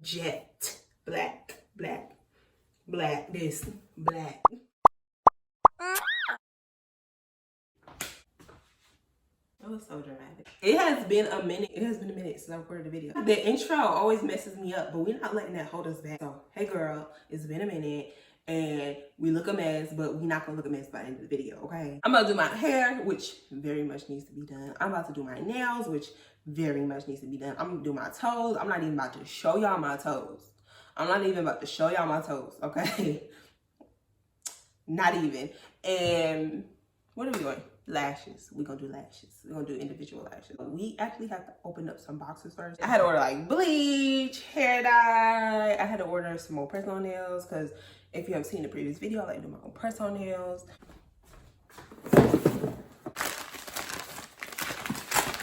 jet black, this black. That was so dramatic. It has been a minute since I recorded a video. The intro always messes me up, but we're not letting that hold us back. So, hey girl, it's been a minute and we look a mess, but we're not gonna look a mess by the end of the video, okay? I'm about to do my hair, which very much needs to be done. I'm about to do my nails, which very much needs to be done. I'm gonna do my toes. I'm not even about to show y'all my toes. Okay? Not even. And what are we doing? Lashes. We're gonna do lashes. We're gonna do individual lashes. We actually have to open up some boxes first. I had to order like bleach, hair dye. I had to order some more press-on nails because if you haven't seen the previous video, I like to do my own press-on nails.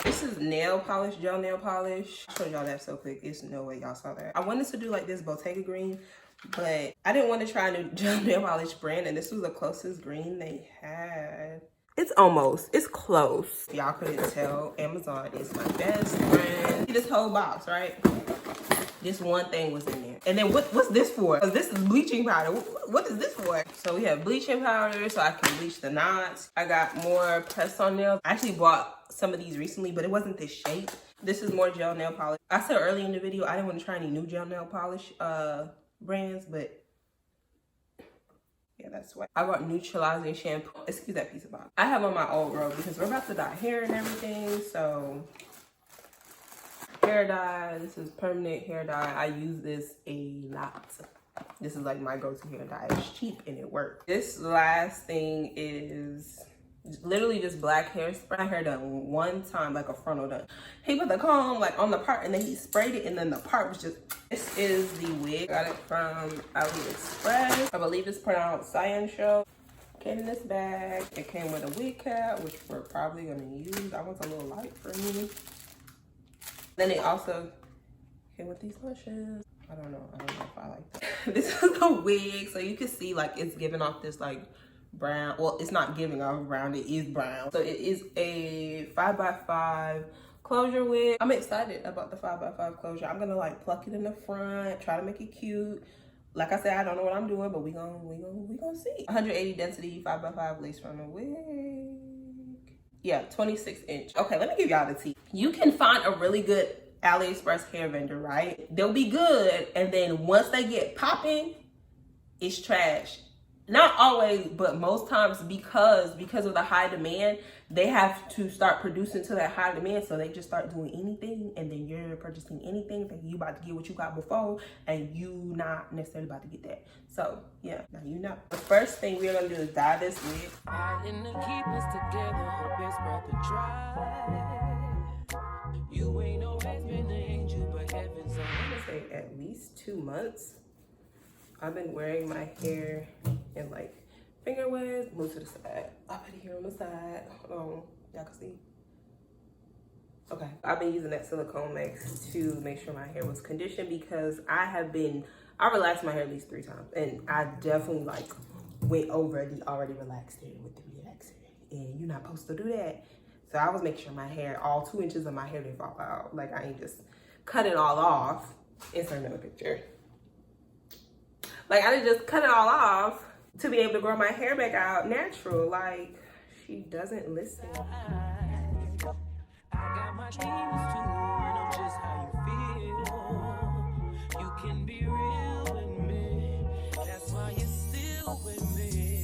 This is nail polish, gel nail polish. I showed y'all that so quick. It's no way y'all saw that. I wanted to do like this Bottega green, but I didn't want to try a new gel nail polish brand, and this was the closest green they had. It's close. Y'all couldn't tell, Amazon is my best friend. This whole box, right? This one thing was in there. And then what's this for? Because this is bleaching powder. What is this for? So we have bleaching powder so I can bleach the knots. I got more press-on nails. I actually bought some of these recently, but it wasn't this shape. This is more gel nail polish. I said earlier in the video, I didn't want to try any new gel nail polish brands, but yeah, that's why. I bought neutralizing shampoo. Excuse that piece of box. I have on my old robe because we're about to dye hair and everything. So hair dye. This is permanent hair dye. I use this a lot. This is like my go-to hair dye. It's cheap and it works. This last thing is literally just black hairspray. My hair done one time, like a frontal done. He put the comb like on the part and then he sprayed it and then the part was just, this is the wig. Got it from AliExpress. I believe it's pronounced Cyan Show. Came in this bag. It came with a wig cap, which we're probably gonna use. I want a little light for me. Then it also came with these lashes. I don't know if I like that. This is a wig, so you can see like it's giving off this like brown. Well, it's not giving off brown, it is brown. So it is a 5x5 closure wig. I'm excited about the 5x5 closure. I'm gonna like pluck it in the front, try to make it cute. Like I said, I don't know what I'm doing, but we gonna see. 180 density 5x5 lace frontal wig. Yeah, 26 inch. Okay, let me give y'all the tea. You can find a really good AliExpress hair vendor, right? They'll be good, and then once they get popping, it's trash. Not always, but most times because of the high demand, they have to start producing to that high demand. So they just start doing anything, and then you're purchasing anything, thinking you about to get what you got before, and you not necessarily about to get that. So yeah, now you know. The first thing we're gonna do is dye this wig. You ain't always been an angel, but heaven's on. I'm gonna say at least 2 months. I've been wearing my hair in like finger waves. Move to the side. I put it here on the side. Hold on, y'all can see. Okay, I've been using that silicone mix to make sure my hair was conditioned because I relaxed my hair at least 3 times, and I definitely like went over the already relaxed hair with the relaxer, and you're not supposed to do that. So I was making sure my hair, all 2 inches of my hair didn't fall out. Like I ain't just cut it all off. Insert another picture. Like I didn't just cut it all off to be able to grow my hair back out natural. Like she doesn't listen. I got my dreams too, and I'm just how you feel. You can be real with me. That's why you're still with me.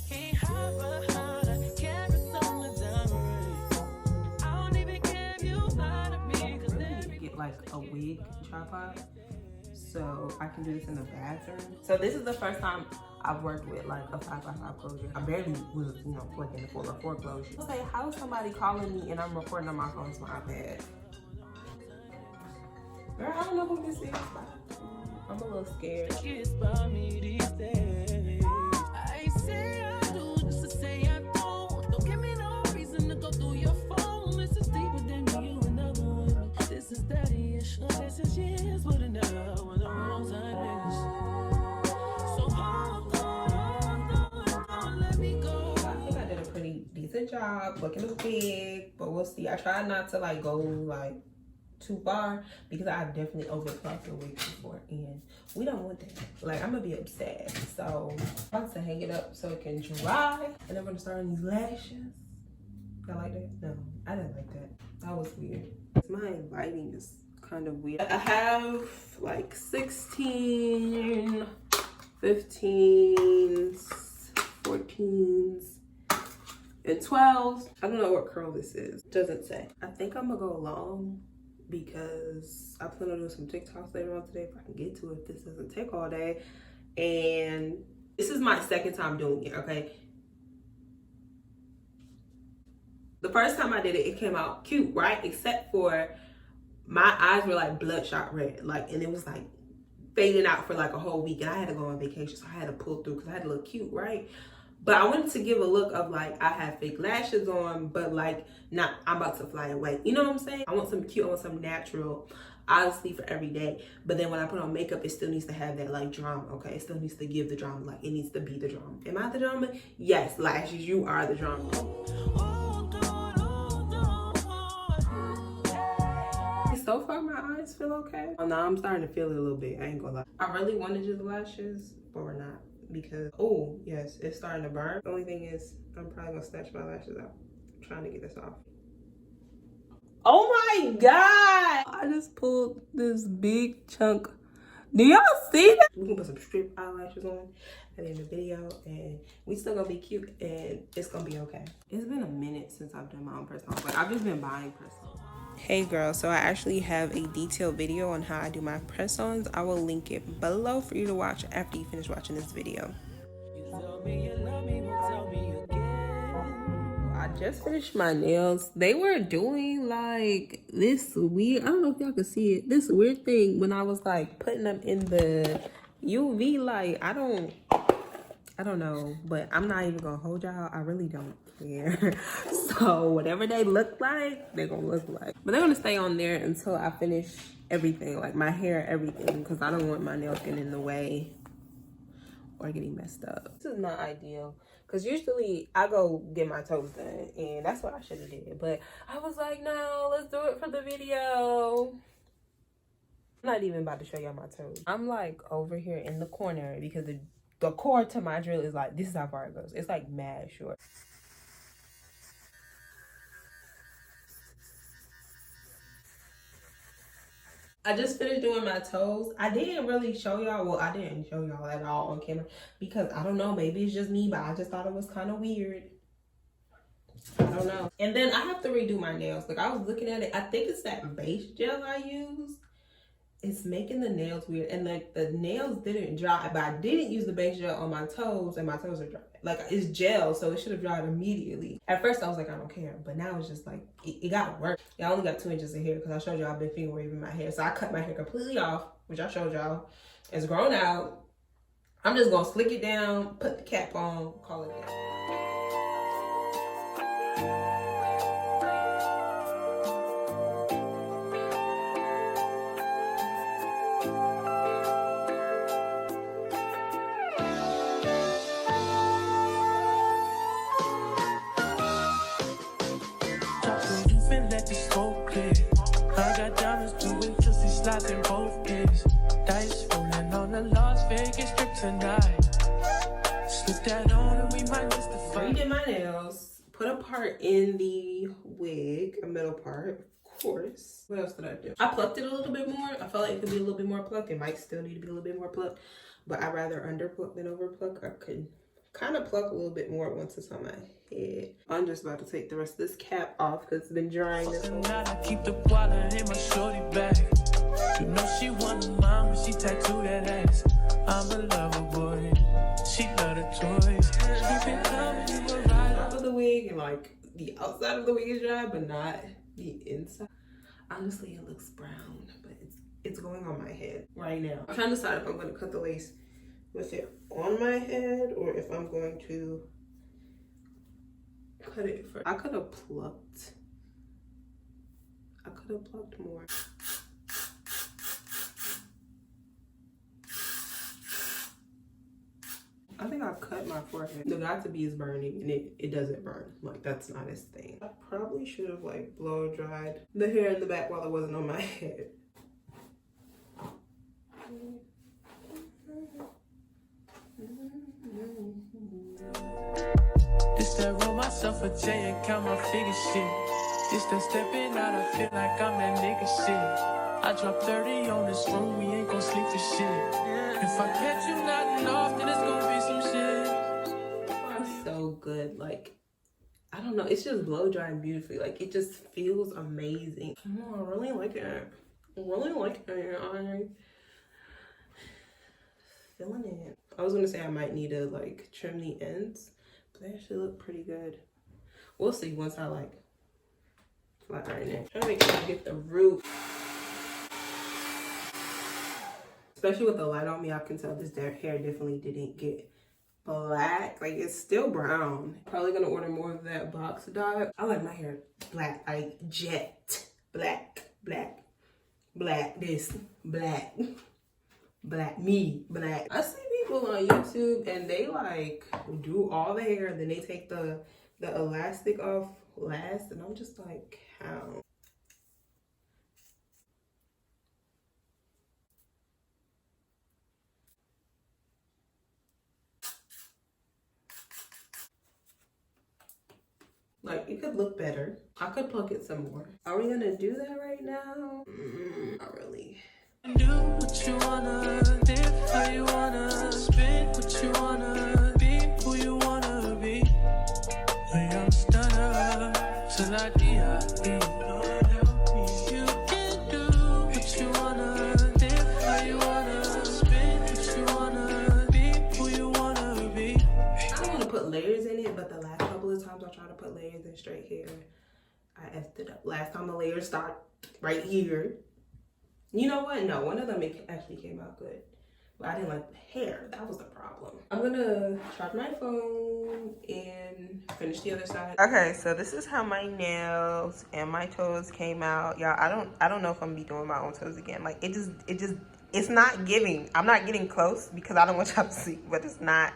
Can't hide behind a carrot on the diamond. I don't even care if you lie to me. Cause then get like a wig tripod, so I can do this in the bathroom. So this is the first time I've worked with like a 5x5 closure. I barely was, plugging the 4x4 closure. I'll say, how is somebody calling me and I'm recording on my phone to my iPad? Girl, I don't know who this is. I'm a little scared. I say I do just to say I don't. Don't give me no reason to go through your phone. This is deeper than you another one. This is daddy-ish. This is years, but enough when the wrong time is. So hold on, let me go. I think I did a pretty decent job looking the wig, but we'll see. I try not to like go like too far because I've definitely overplucked a wig before, and we don't want that. Like, I'm gonna be upset. So I'm about to hang it up so it can dry, and I'm gonna start on these lashes. I like that? No, I didn't like that. That was weird. My lighting is kind of weird. I have like 16, 15s, 14s, and 12s. I don't know what curl this is. Doesn't say. I think I'm gonna go long because I plan on doing some TikToks later on today if I can get to it, if this doesn't take all day. And this is my second time doing it, okay? The first time I did it, it came out cute, right? Except for my eyes were like bloodshot red, like, and it was like fading out for like a whole week, and I had to go on vacation, so I had to pull through because I had to look cute, right? But I wanted to give a look of like I have fake lashes on, but like not I'm about to fly away. You know what I'm saying? I want some cute, I want some natural, obviously for every day. But then when I put on makeup, it still needs to have that like drama, okay? It still needs to give the drama, like it needs to be the drama. Am I the drama? Yes, lashes, you are the drama. So far my eyes feel okay. Oh, now I'm starting to feel it a little bit, I ain't gonna lie. I really want to do the lashes, but we're not, because oh yes, it's starting to burn. The only thing is I'm probably gonna snatch my lashes out. I'm trying to get this off. Oh my god, I just pulled this big chunk. Do y'all see that? We can put some strip eyelashes on at the end of the video, and we still gonna be cute, and it's gonna be okay. It's been a minute since I've done my own press-ons. Like, I've just been buying press-ons. Hey girl, so I actually have a detailed video on how I do my press-ons. I will link it below for you to watch after you finish watching this video. I just finished my nails. They were doing like this weird, I don't know if y'all can see it, this weird thing when I was like putting them in the UV light. I don't know, but I'm not even gonna hold y'all. I really don't care. So whatever they look like, they're gonna look like. But they're gonna stay on there until I finish everything, like my hair, everything, because I don't want my nails getting in the way or getting messed up. This is not ideal, because usually I go get my toes done, and that's what I should have did. But I was like, no, let's do it for the video. I'm not even about to show y'all my toes. I'm like over here in the corner because the cord to my drill is like, this is how far it goes. It's like mad short. I just finished doing my toes. I didn't really show y'all, well, I didn't show y'all at all on camera because I don't know, maybe it's just me, but I just thought it was kind of weird. I don't know. And then I have to redo my nails. Like, I was looking at it. I think it's that base gel I use. It's making the nails weird, and like the nails didn't dry, but I didn't use the base gel on my toes, and my toes are dry. Like, it's gel, so it should have dried immediately. At first I was like, I don't care, but now it's just like it got worse. I only got 2 inches of hair because I showed y'all I've been finger waving my hair, so I cut my hair completely off, which I showed y'all. It's grown out. I'm just gonna slick it down, put the cap on, call it that. I got diamonds doing juicy slots in both days. Dice rolling on the Las Vegas strip tonight. Slip that on and we might miss the fight. Redid my nails, put a part in the wig, a middle part, of course. What else did I do? I plucked it a little bit more. I felt like it could be a little bit more plucked. It might still need to be a little bit more plucked, but I'd rather underpluck than overpluck. I could kind of pluck a little bit more once it's on my head. I'm just about to take the rest of this cap off because it's been drying this whole time. I keep the wallet in my shorty bag. You know she want mine when she tattoo that ass. I'm a lover boy. She love the toys. Keep it coming, you will ride Top of the wig, and like the outside of the wig is dry, but not the inside. Honestly, it looks brown, but it's going on my head right now. I'm trying to decide if I'm going to cut the lace with it on my head or if I'm going to cut it for. I could have plucked more. I think I cut my forehead. The got to be is burning, and it doesn't burn. Like, that's not his thing. I probably should have like blow dried the hair in the back while it wasn't on my head. This that roll myself a J and count my figure shit. This that stepping out, I feel like I'm that nigga shit. I drop 30 on this room, we ain't gon' sleep for shit. If I catch you nodding off, then it's gonna be some shit. It's so good. Like, I don't know, it's just blow drying beautifully. Like, it just feels amazing. Oh, I really like it. I really like it. I'm feeling it. I was gonna say I might need to like trim the ends, but they actually look pretty good. We'll see once I like flat iron it. Trying to make sure I get the root. Especially with the light on me, I can tell this hair definitely didn't get black. Like, it's still brown. Probably gonna order more of that box dot. I like my hair black, like jet black, black, black. This black, black, me black. I see people on YouTube and they like do all the hair, then they take the elastic off last, and I'm just like, how? Like, it could look better. I could pluck it some more. Are we gonna do that right now? Not really. Do what you wanna, live how you wanna, spin what you wanna, be who you wanna be. A young stunner, till I die. You can do what you wanna, live how you wanna, spin what you wanna, be who you wanna be. I don't want to put layers in it, but the last couple of times I tried to put layers in straight hair, I effed it up. Last time the layers started right here. You know what? No, one of them actually came out good. But I didn't like the hair. That was the problem. I'm gonna charge my phone and finish the other side. Okay, so this is how my nails and my toes came out. Y'all, I don't know if I'm gonna be doing my own toes again. Like, it's not giving. I'm not getting close because I don't want y'all to see, but it's not.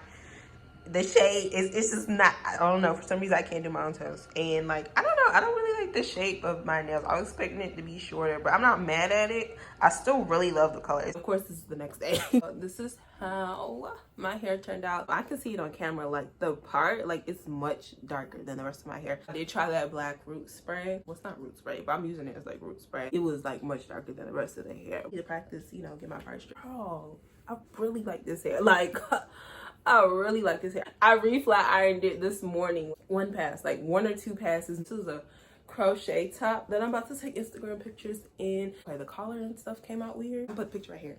The shade it's just not, I don't know, for some reason I can't do my own toes. And like, I don't know, I don't really like the shape of my nails. I was expecting it to be shorter, but I'm not mad at it. I still really love the colors. Of course, this is the next day. This is how my hair turned out. I can see it on camera, like the part, like it's much darker than the rest of my hair. I did try that black root spray. Well, it's not root spray, but I'm using it as like root spray. It was like much darker than the rest of the hair. I need to practice, you know, get my part straight. Oh, I really like this hair. Like, I really like this hair. I re-flat ironed it this morning. One pass, like 1 or 2 passes. This is a crochet top that I'm about to take Instagram pictures in. Like, the collar and stuff came out weird. I'll put a picture right here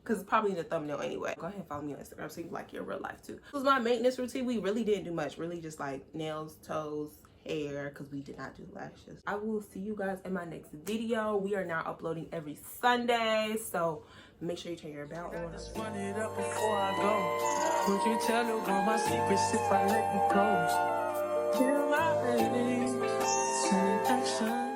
because it's probably in the thumbnail anyway. Go ahead and follow me on Instagram so you can like your real life too. This was my maintenance routine. We really didn't do much. Really just like nails, toes, hair, because we did not do lashes. I will see you guys in my next video. We are now uploading every Sunday, so make sure you turn your bell on. Just run it up before I go. Would you tell the world my secrets if I let you close? Kill my baby, send action.